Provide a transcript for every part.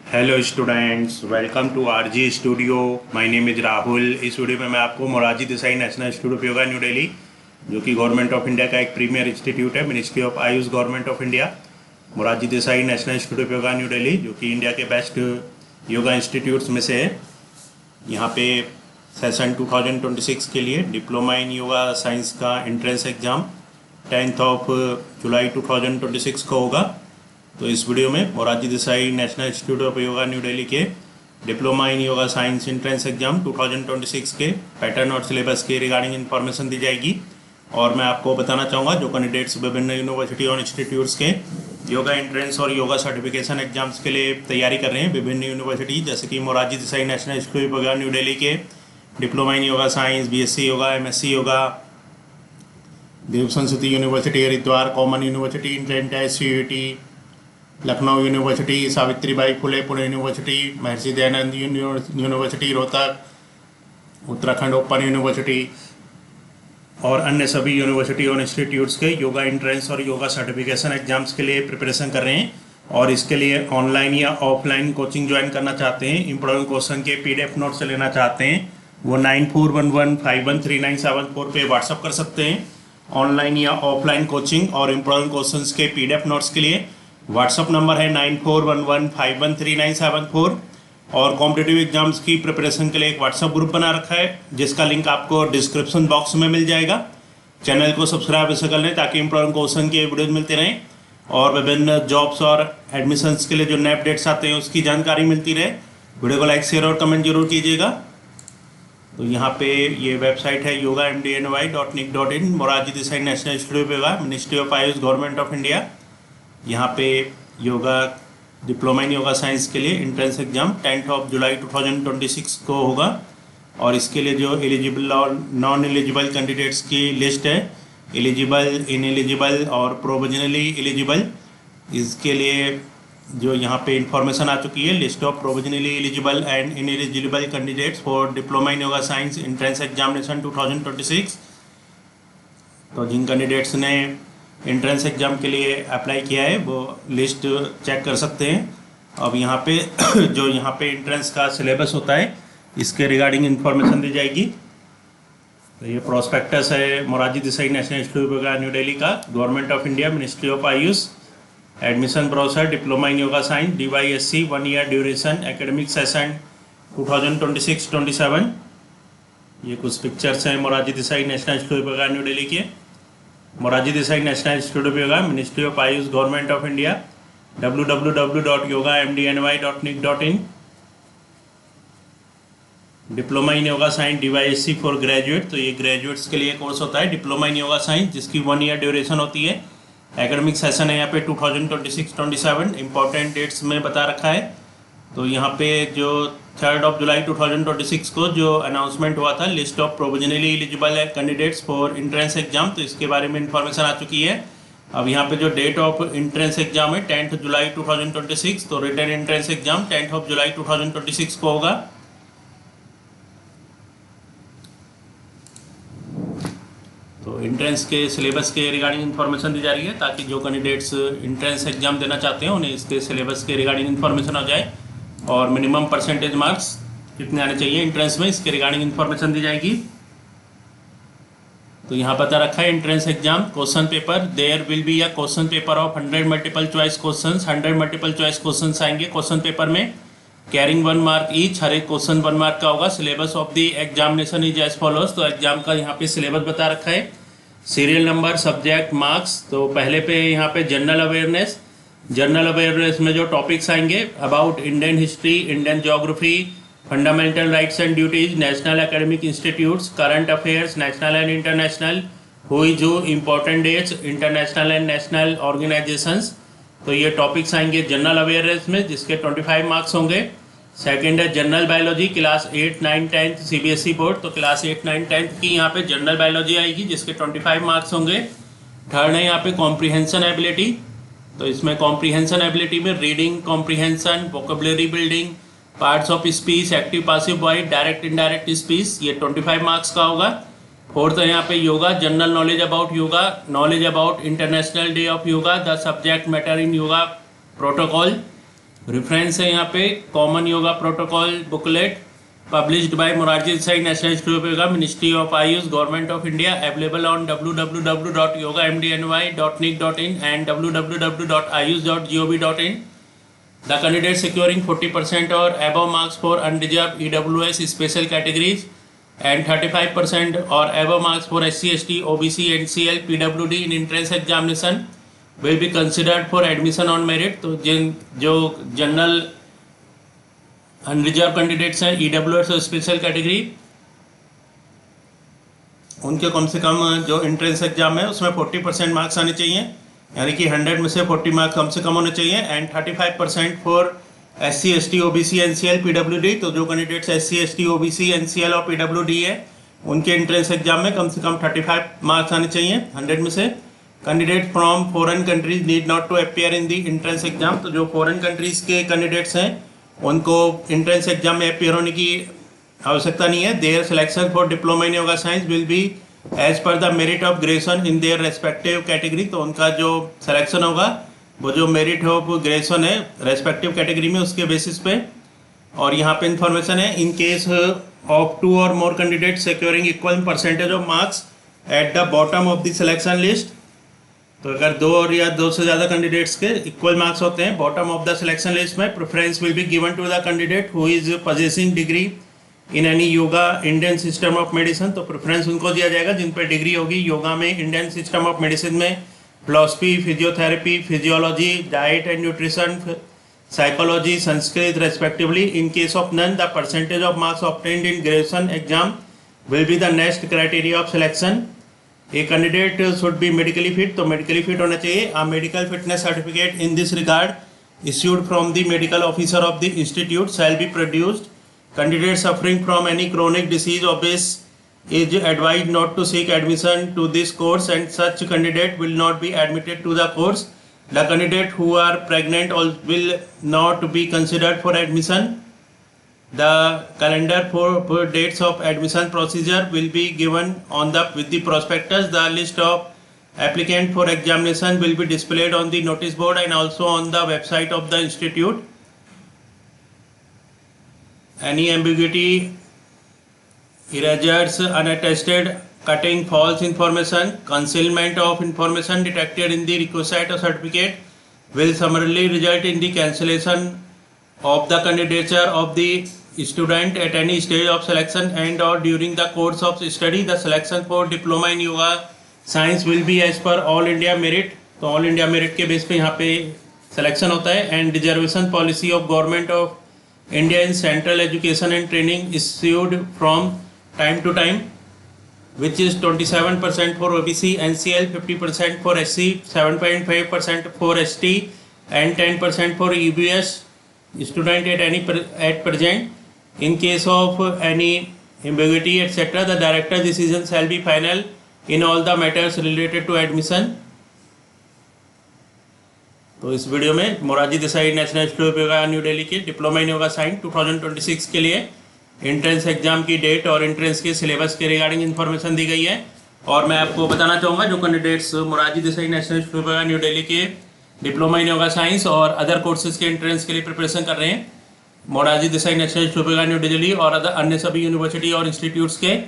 Hello students, welcome to RG studio. My name is Rahul. इस video में मैं आपको Morarji Desai National Institute of Yoga New Delhi, जो कि गवर्नमेंट ऑफ इंडिया का एक प्रीमियर इंस्टीट्यूट है, ministry of AYUSH government of India. Morarji Desai National Institute of Yoga New Delhi, जो कि इंडिया के बेस्ट योगा इंस्टीट्यूट्स में से है। यहाँ पे सेशन 2026 के लिए डिप्लोमा इन योगा साइंस का एंट्रेंस एग्ज़ाम 10 जुलाई 2026 को होगा। तो इस वीडियो में Morarji Desai National Institute of Yoga New Delhi के diploma in yoga science entrance exam 2026 के पैटर्न और सिलेबस के रिगार्डिंग इन्फॉर्मेशन दी जाएगी। और मैं आपको बताना चाहूँगा जो कैंडिडेट्स विभिन्न यूनिवर्सिटी और इंस्टीट्यूट्स के योगा एंट्रेंस और योगा सर्टिफिकेशन एग्जाम्स के लिए तैयारी कर रहे हैं, विभिन्न यूनिवर्सिटी जैसे कि Morarji Desai National Institute of Yoga New Delhi के diploma in yoga science, BSc yoga, MSc yoga, Dev Sanskriti University Haridwar, Common University Indian CUET, Lucknow University, Savitribai Phule Pune University, Maharshi Dayanand University Rohtak, Uttarakhand Open University और अन्य सभी यूनिवर्सिटी और इंस्टीट्यूट्स के योगा एंट्रेंस और योगा सर्टिफिकेशन एग्जाम्स के लिए प्रिपरेशन कर रहे हैं। और इसके लिए ऑनलाइन या ऑफलाइन कोचिंग ज्वाइन करना चाहते हैं, इंपॉर्टेंट क्वेश्चन के PDF नोट्स लेना चाहते हैं, वो 9411513974 पे व्हाट्सअप कर सकते हैं। ऑनलाइन या ऑफलाइन कोचिंग और इंपॉर्टेंट क्वेश्चन के PDF नोट्स के लिए व्हाट्सअप नंबर है 9411513974। और कॉम्पिटिटिव एग्जाम्स की प्रिपरेशन के लिए एक व्हाट्सअप ग्रुप बना रखा है, जिसका लिंक आपको डिस्क्रिप्शन बॉक्स में मिल जाएगा। चैनल को सब्सक्राइब ऐसे कर लें ताकि इंपॉर्टेंट क्वेश्चन के वीडियोज मिलते रहें और विभिन्न जॉब्स और एडमिशन्स के लिए जो नए अपडेट्स आते हैं उसकी जानकारी मिलती रहे। वीडियो को लाइक, शेयर और कमेंट जरूर कीजिएगा। तो यहाँ पे ये वेबसाइट है yogamdny.nic.in, Morarji Desai National Institute of Yoga, Ministry of AYUSH government of India. यहाँ पे yoga diploma in yoga science के लिए एंट्रेंस एग्जाम 10 जुलाई 2026 को होगा। और इसके लिए जो एलिजिबल और नॉन एलिजिबल कैंडिडेट्स की लिस्ट है, एलिजिबल, इनएलिजिबल और प्रोविजनली एलिजिबल, इसके लिए जो यहाँ पे इंफॉर्मेशन आ चुकी है, list of provisionally eligible and ineligible candidates for diploma in yoga science entrance examination 2026। तो जिन कैंडिडेट्स ने एंट्रेंस एग्ज़ाम के लिए अप्लाई किया है वो लिस्ट चेक कर सकते हैं। अब यहाँ पे जो यहाँ पे एंट्रेंस का सिलेबस होता है इसके रिगार्डिंग इन्फॉर्मेशन दी जाएगी। तो ये प्रोस्पेक्टस है Morarji Desai National Institute of Yoga New Delhi का, Government of India, Ministry of AYUSH, admission brochure, diploma in yoga science, DYSC, 1 year duration, academic session 2026-27। ये कुछ पिक्चर्स हैं Morarji Desai National Institute of Yoga New Delhi के। Morarji Desai National Institute of Yoga, Ministry of AYUSH government of India, www.yogamdny.nic.in। Diploma in yoga science DYSC for graduate, तो ये graduates के लिए course होता है डिप्लोमा इन योगा साइंस, जिसकी 1 ईयर ड्यूरेशन होती है। एकेडमिक सेशन है यहाँ पे 2026-27, इंपॉर्टेंट डेट्स में बता रखा है। तो यहाँ पे जो 3 जुलाई 2026 को जो अनाउंसमेंट हुआ था list of provisionally eligible candidates for entrance exam, तो इसके बारे में इंफॉर्मेशन आ चुकी है। अब यहाँ पे जो डेट ऑफ एंट्रेंस एग्जाम है 10 जुलाई 2026, तो रिटन एंट्रेंस एग्जाम 10 जुलाई 2026 को होगा। तो एंट्रेंस के सिलेबस के रिगार्डिंग इन्फॉर्मेशन दी जा रही है ताकि जो कैंडिडेट्स एंट्रेंस एग्जाम देना चाहते हैं उन्हें इसके सिलेबस के रिगार्डिंग इन्फॉर्मेशन हो जाए और मिनिमम परसेंटेज मार्क्स कितने आने चाहिए एंट्रेंस में, इसके रिगार्डिंग इन्फॉर्मेशन दी जाएगी। तो यहाँ बता रखा है entrance exam question paper, there will be a question paper of 100 multiple choice questions. 100 multiple choice questions आएंगे क्वेश्चन पेपर में, कैरिंग 1 मार्क ईच, हर एक क्वेश्चन 1 मार्क का होगा। Syllabus of the examination is as follows, तो exam का यहाँ पे सिलेबस बता रखा है। Serial number, subject, marks. तो पहले पे यहाँ पे जनरल अवेयरनेस, जनरल अवेयरनेस में जो टॉपिक्स आएंगे about Indian history, Indian geography, fundamental rights and duties, national academic institutes, current affairs national and international, who is who, important dates, international and national organisations. तो ये topics आएंगे general awareness में, जिसके 25 marks होंगे। Second है general biology, class 8, 9, 10 CBSE board, तो class 8, 9, 10 की यहाँ पे जनरल बायोलॉजी आएगी जिसके 25 मार्क्स होंगे। थर्ड है यहाँ पे कॉम्प्रिहेंशन एबिलिटी, तो इसमें कॉम्प्रिहेंशन एबिलिटी में reading comprehension, vocabulary building, parts of speech, active passive voice, direct indirect speech, ये 25 मार्क्स का होगा। फोर्थ है यहाँ पे yoga, general knowledge about yoga, knowledge about international day of yoga, the subject matter in yoga protocol, reference है यहाँ पे common yoga protocol booklet published by Morarji Desai National Institute of Yoga, Ministry of AYUSH, government of India, available on www.yogamdny.nic.in and www.ayush.gov.in. The candidate securing 40% or above marks for unreserved EWS special categories and 35% or above marks for SC, ST, OBC, NCL, PWD in entrance examination will be considered for admission on merit. तो जो general unreserved candidates हैं EWS और special category, उनके कम से कम जो entrance exam है उसमें 40% marks आने चाहिए, यानी कि 100 में से 40 मार्क्स कम से कम होने चाहिए। And 35% for SC, ST, OBC, NCL, PWD। तो जो candidates SC, ST, OBC, NCL और PWD है उनके एंट्रेंस एग्जाम में कम से कम 35 मार्क्स आने चाहिए 100 में से। Candidate from foreign countries need not to appear in the entrance exam. तो जो फॉरेन कंट्रीज के कैंडिडेट्स हैं उनको एंट्रेंस एग्जाम में अपीयर होने की आवश्यकता नहीं है। Their selection for diploma in yoga science will be as per the merit of graduation in their respective category. तो उनका जो सिलेक्शन होगा वो जो मेरिट ऑफ ग्रेजुएशन है रेस्पेक्टिव कैटेगरी में उसके बेसिस पे। और यहाँ पे इंफॉर्मेशन है, इन केस ऑफ 2 और more candidate securing equal percentage of marks at the bottom of the selection list. तो अगर 2 और या 2 से ज़्यादा कैंडिडेट्स के इक्वल मार्क्स होते हैं bottom of the selection list में, preference will be given to the candidate who is possessing degree in any yoga Indian system of medicine. तो प्रेफरेंस उनको दिया जाएगा जिन पर डिग्री होगी योगा में, इंडियन सिस्टम ऑफ मेडिसिन में, philosophy, physiotherapy, physiology, diet and nutrition, psychology, Sanskrit respectively. In case of none the percentage of marks obtained in graduation exam will be the next criteria of selection. A candidate should be medically fit. तो medically fit होना चाहिए। A medical fitness certificate in this regard issued from the medical officer of the institute shall be produced. Candidate suffering from any chronic disease of this is advised not to seek admission to this course and such candidate will not be admitted to the course. The candidate who are pregnant will not be considered for admission. The calendar for dates of admission procedure will be given on with the prospectus. The list of applicant for examination will be displayed on the notice board and also on the website of the institute. Any ambiguity, erasures, unattested, cutting, false information, concealment of information detected in the requisite certificate will summarily result in the cancellation of the candidature of the student at any stage of selection and or during the course of study. The selection for diploma in yoga science will be as per all India merit। तो all India merit के base पे यहाँ पे selection होता है। And reservation policy of government of India in central education and training issued from time to time which is 27% for OBC, NCL, 50% for SC, 7.5% for ST and 10% for EBS student at present. In case of any ambiguity etc., the director's decision shall be final in all the matters related to admission. तो इस video में Morarji Desai National Institute of Yoga New Delhi के diploma in yoga science 2026 के लिए entrance exam की date और entrance के syllabus के रिगार्डिंग इन्फॉर्मेशन दी गई है। और मैं आपको बताना चाहूँगा जो candidates Morarji Desai National Institute of Yoga New Delhi के डिप्लोमा इन योगा साइंस और अदर कोर्सेज के एंट्रेंस के लिए प्रिपरेशन कर रहे हैं, Morarji Desai National Institute of Yoga New Delhi और अन्य सभी यूनिवर्सिटी और इंस्टीट्यूट्स के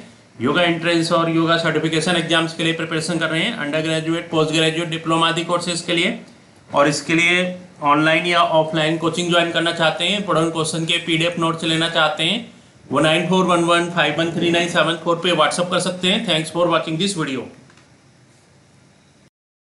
योगा एंट्रेंस और योगा सर्टिफिकेशन एग्जाम्स के लिए प्रिपरेशन कर रहे हैं, under graduate, post graduate, diploma आदि कोर्सेज के लिए। और इसके लिए ऑनलाइन या ऑफलाइन कोचिंग ज्वाइन करना चाहते हैं, प्रोडक्ट क्वेश्चन के PDF नोट्स लेना चाहते हैं, वो 9411513974 पे व्हाट्सअप कर सकते हैं। Thanks for watching this video.